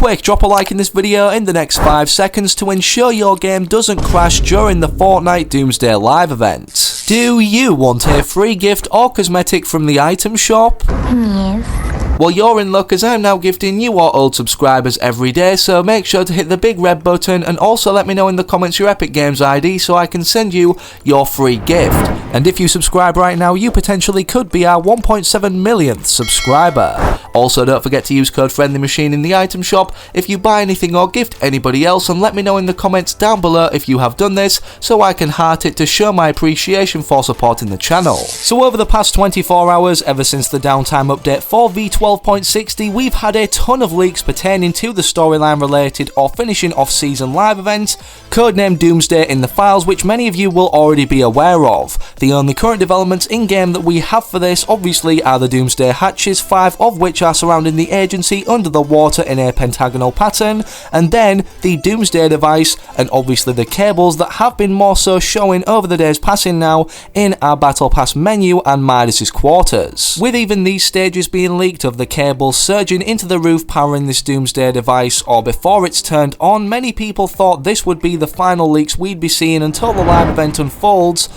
quick, drop a like in this video in the next 5 seconds to ensure your game doesn't crash during the Fortnite Doomsday Live event. Do you want a free gift or cosmetic from the item shop? Yes. Well, you're in luck as I'm now gifting you or old subscribers every day, so make sure to hit the big red button and also let me know in the comments your Epic Games ID so I can send you your free gift. And if you subscribe right now, you potentially could be our 1.7 millionth subscriber. Also, don't forget to use code FriendlyMachine in the item shop if you buy anything or gift anybody else, and let me know in the comments down below if you have done this so I can heart it to show my appreciation for supporting the channel. So over the past 24 hours, ever since the downtime update for V12.60, we've had a ton of leaks pertaining to the storyline related or finishing off season live event, codenamed Doomsday in the files, which many of you will already be aware of. The only current developments in-game that we have for this obviously are the Doomsday hatches, 5 of which are surrounding the agency under the water in a pentagonal pattern, and then the Doomsday Device, and obviously the cables that have been more so showing over the days passing now in our Battle Pass menu and Midas's quarters. With even these stages being leaked of the cables surging into the roof powering this Doomsday Device, or before it's turned on, many people thought this would be the final leaks we'd be seeing until the live event unfolds.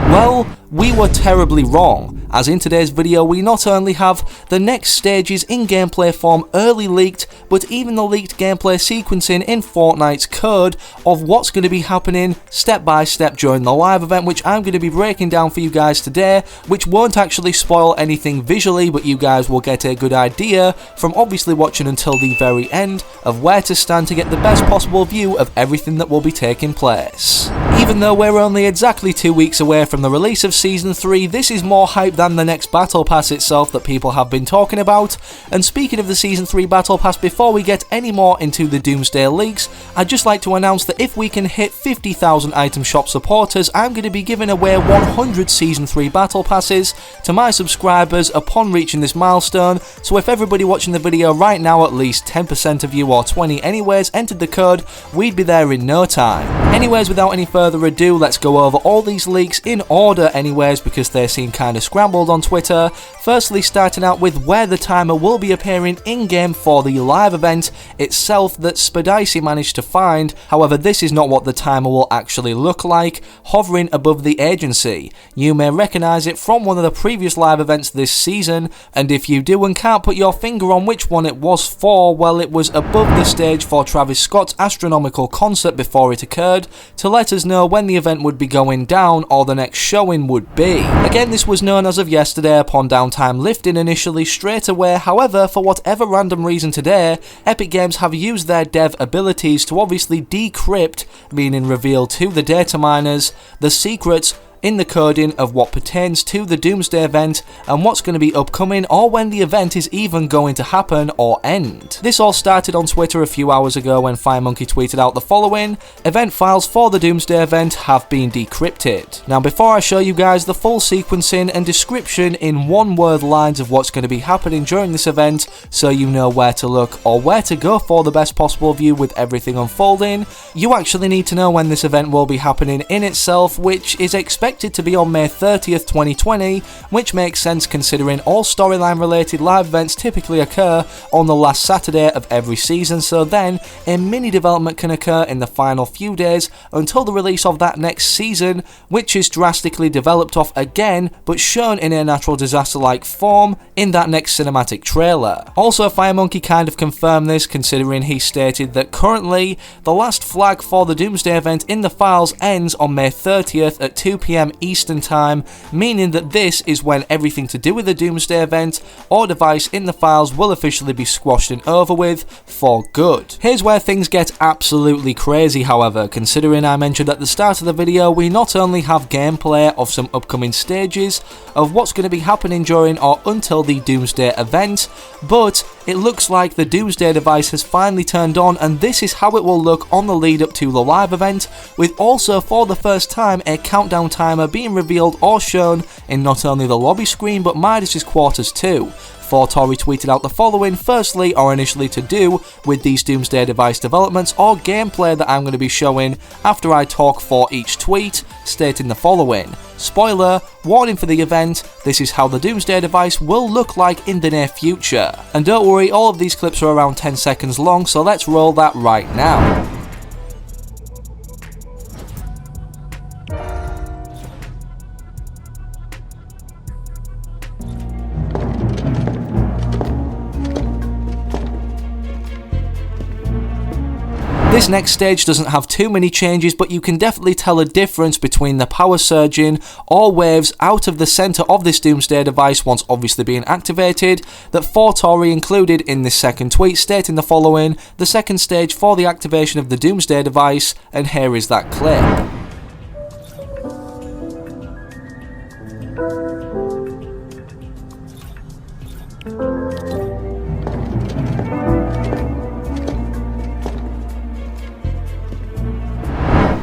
Well, we were terribly wrong, as in today's video we not only have the next stages in gameplay form early leaked, but even the leaked gameplay sequencing in Fortnite's code of what's going to be happening step by step during the live event, which I'm going to be breaking down for you guys today, which won't actually spoil anything visually, but you guys will get a good idea from obviously watching until the very end of where to stand to get the best possible view of everything that will be taking place. Even though we're only exactly 2 weeks away from the release of Season 3, this is more hype than the next Battle Pass itself that people have been talking about. And speaking of the Season 3 Battle Pass, before we get any more into the Doomsday leaks, I'd just like to announce that if we can hit 50,000 item shop supporters, I'm going to be giving away 100 Season 3 Battle Passes to my subscribers upon reaching this milestone. So if everybody watching the video right now, at least 10% of you, or 20 anyways, entered the code, we'd be there in no time. Anyways, without any further ado, let's go over all these leaks in order anyways, because they seem kind of scrambled on Twitter. Firstly, starting out with where the timer will be appearing in-game for the live event itself that Spadicy managed to find. However, this is not what the timer will actually look like, hovering above the agency. You may recognise it from one of the previous live events this season, and if you do and can't put your finger on which one it was for, well, it was above the stage for Travis Scott's astronomical concert before it occurred, to let us know when the event would be going down or the next showing would be. Again, this was known as of yesterday upon downtime lifting initially straight away. However, for whatever random reason today, Epic Games have used their dev abilities to obviously decrypt, meaning reveal to the data miners, the secrets in the coding of what pertains to the Doomsday event and what's going to be upcoming, or when the event is even going to happen or end. This all started on Twitter a few hours ago when FireMonkey tweeted out the following: "Event files for the Doomsday event have been decrypted." Now, before I show you guys the full sequencing and description in one-word lines of what's going to be happening during this event, so you know where to look or where to go for the best possible view with everything unfolding, you actually need to know when this event will be happening in itself, which is expected to be on May 30th, 2020, which makes sense considering all storyline related live events typically occur on the last Saturday of every season, so then a mini development can occur in the final few days until the release of that next season, which is drastically developed off again but shown in a natural disaster like form in that next cinematic trailer. Also, FireMonkey kind of confirmed this, considering he stated that currently the last flag for the Doomsday event in the files ends on May 30th at 2 PM Eastern Time, meaning that this is when everything to do with the Doomsday event or device in the files will officially be squashed and over with for good. Here's where things get absolutely crazy, however, considering I mentioned at the start of the video we not only have gameplay of some upcoming stages of what's going to be happening during or until the Doomsday event, but it looks like the Doomsday device has finally turned on, and this is how it will look on the lead up to the live event, with also for the first time a countdown timer being revealed or shown in not only the lobby screen but Midas's quarters too. Fortnite tweeted out the following, firstly or initially to do with these Doomsday Device developments or gameplay that I'm going to be showing after I talk for each tweet, stating the following. Spoiler, warning for the event, this is how the Doomsday Device will look like in the near future. And don't worry, all of these clips are around 10 seconds long, so let's roll that right now. This next stage doesn't have too many changes, but you can definitely tell a difference between the power surging or waves out of the centre of this Doomsday Device once obviously being activated, that Fortnite included in this second tweet, stating the following, the second stage for the activation of the Doomsday Device, and here is that clip.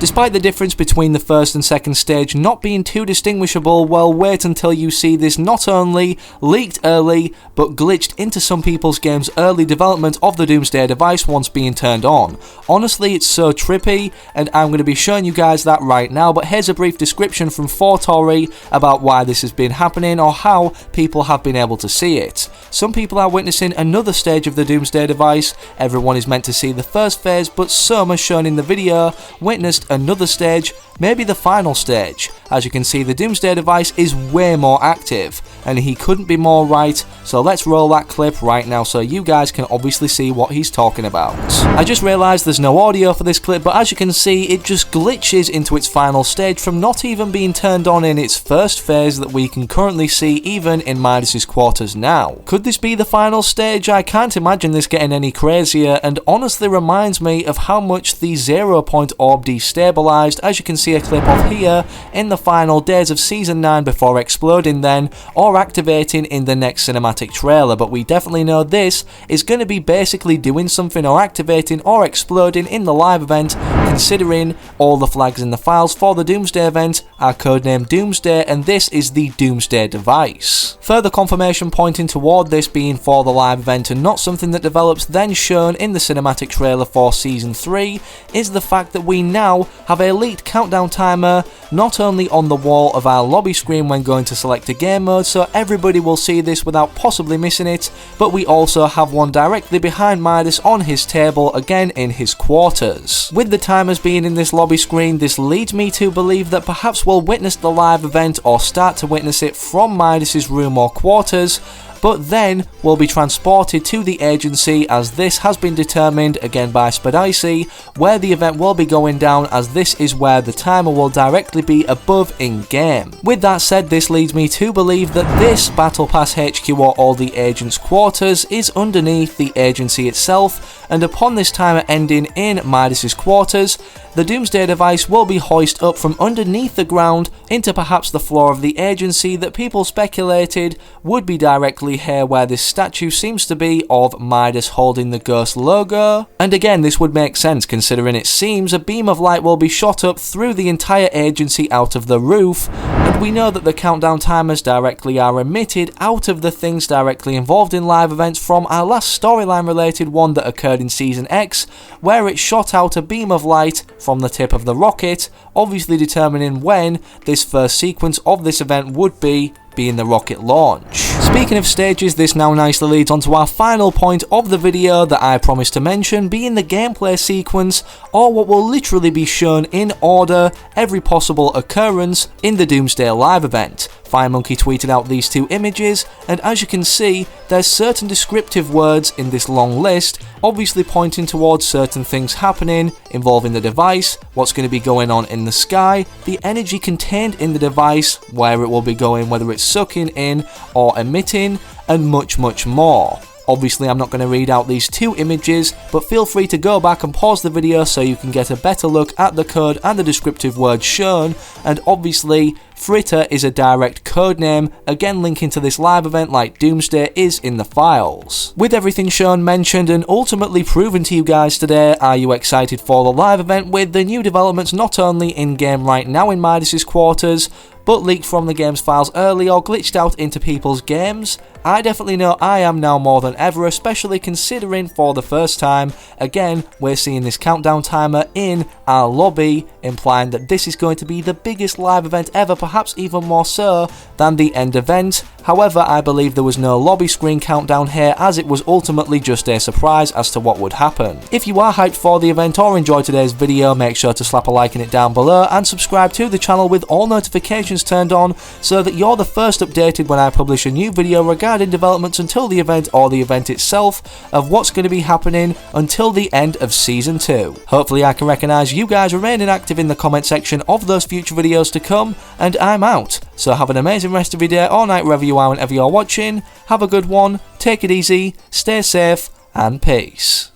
Despite the difference between the first and second stage not being too distinguishable, well, wait until you see this not only leaked early, but glitched into some people's games' early development of the Doomsday Device once being turned on. Honestly, it's so trippy, and I'm going to be showing you guys that right now, but here's a brief description from Fortnite about why this has been happening or how people have been able to see it. Some people are witnessing another stage of the Doomsday Device. Everyone is meant to see the first phase, but some, as shown in the video, witnessed another stage, maybe the final stage. As you can see, the Doomsday Device is way more active, and he couldn't be more right, so let's roll that clip right now so you guys can obviously see what he's talking about. I just realised there's no audio for this clip, but as you can see, it just glitches into its final stage from not even being turned on in its first phase that we can currently see even in Midas's quarters now. Could this be the final stage? I can't imagine this getting any crazier, and honestly reminds me of how much the 0 point orb destabilised, as you can see a clip of here, in the final days of Season 9 before exploding then, or activating in the next cinematic trailer, but we definitely know this is going to be basically doing something or activating or exploding in the live event, considering all the flags in the files for the Doomsday event are codenamed Doomsday, and this is the Doomsday Device. Further confirmation pointing toward this being for the live event and not something that develops then shown in the cinematic trailer for Season 3 is the fact that we now have a leaked countdown timer not only on the wall of our lobby screen when going to select a game mode, so everybody will see this without possibly missing it, but we also have one directly behind Midas on his table, again in his quarters. With the timers being in this lobby screen, this leads me to believe that perhaps we'll witness the live event or start to witness it from Midas's room or quarters, but then will be transported to the agency, as this has been determined again by Spadicy, where the event will be going down, as this is where the timer will directly be above in game. With that said, this leads me to believe that this Battle Pass HQ or all the agents' quarters is underneath the agency itself, and upon this timer ending in Midas's quarters, the Doomsday Device will be hoisted up from underneath the ground into perhaps the floor of the agency that people speculated would be directly here where this statue seems to be of Midas holding the Ghost logo. And again, this would make sense considering it seems a beam of light will be shot up through the entire agency out of the roof, and we know that the countdown timers directly are emitted out of the things directly involved in live events from our last storyline related one that occurred in Season X, where it shot out a beam of light from the tip of the rocket, obviously determining when this first sequence of this event would be, being the rocket launch. Speaking of stages, this now nicely leads on to our final point of the video that I promised to mention, being the gameplay sequence, or what will literally be shown in order every possible occurrence in the Doomsday live event. FireMonkey tweeted out these two images, and as you can see, there's certain descriptive words in this long list, obviously pointing towards certain things happening involving the device, what's going to be going on in the sky, the energy contained in the device, where it will be going, whether it's sucking in or emitting, and much, much more. Obviously, I'm not going to read out these two images, but feel free to go back and pause the video so you can get a better look at the code and the descriptive words shown, and obviously, Fritter is a direct code name, again linking to this live event like Doomsday is in the files. With everything shown, mentioned, and ultimately proven to you guys today, are you excited for the live event with the new developments not only in-game right now in Midas's quarters, but leaked from the game's files early or glitched out into people's games? I definitely know I am now more than ever, especially considering for the first time, again, we're seeing this countdown timer in our lobby, implying that this is going to be the biggest live event ever, perhaps even more so than the end event. However, I believe there was no lobby screen countdown here, as it was ultimately just a surprise as to what would happen. If you are hyped for the event or enjoyed today's video, make sure to slap a like in it down below and subscribe to the channel with all notifications turned on so that you're the first updated when I publish a new video regarding developments until the event or the event itself of what's going to be happening until the end of Season 2. Hopefully I can recognise you guys remaining active in the comment section of those future videos to come, and I'm out. So have an amazing rest of your day or night wherever you are whenever you're watching. Have a good one, take it easy, stay safe, and peace.